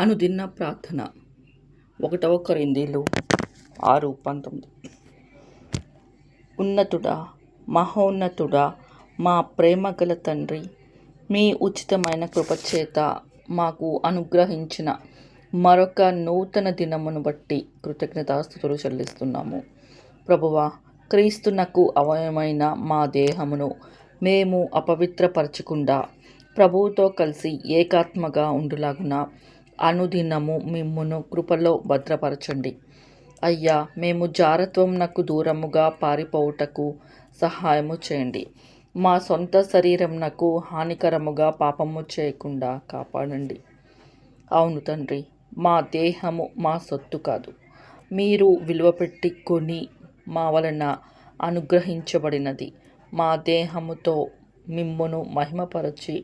అనుదిన ప్రార్థన 1 కొరింథీలు 6:19. ఉన్నతుడా, మహోన్నతుడా, మా ప్రేమగల తండ్రి, మీ ఉచితమైన కృపచేత మాకు అనుగ్రహించిన మరొక నూతన దినమును బట్టి కృతజ్ఞతాస్తుతులు చెల్లిస్తున్నాము. ప్రభువా, క్రీస్తునకు అవయవమైన మా దేహమును మేము అపవిత్రపరచకుండా ప్రభువుతో కలిసి ఏకాత్మగా ఉండులాగున అనుదినము మిమ్మును కృపలో భద్రపరచండి. అయ్యా, మేము జారత్వమునకు దూరముగా పారిపోవుటకు సహాయము చేయండి. మా సొంత శరీరమునకు హానికరముగా పాపము చేయకుండా కాపాడండి. అవును తండ్రి, మా దేహము మా సొత్తు కాదు, మీరు విలువపెట్టి కొని మా వలన అనుగ్రహించబడినది. మా దేహముతో మిమ్మును మహిమపరచి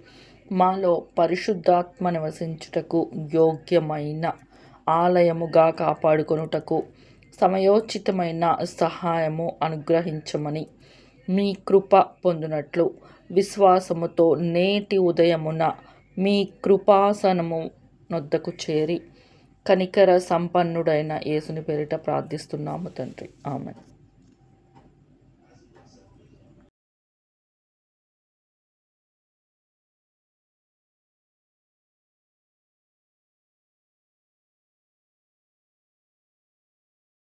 మాలో పరిశుద్ధాత్మ నివసించుటకు యోగ్యమైన ఆలయముగా కాపాడుకొనుటకు సమయోచితమైన సహాయము అనుగ్రహించమని మీ కృప పొందినట్లు విశ్వాసముతో నేటి ఉదయమున మీ కృపాసనము నొద్దకు చేరి కనికర సంపన్నుడైన యేసుని పేరిట ప్రార్థిస్తున్నాము తండ్రి. ఆమేన్.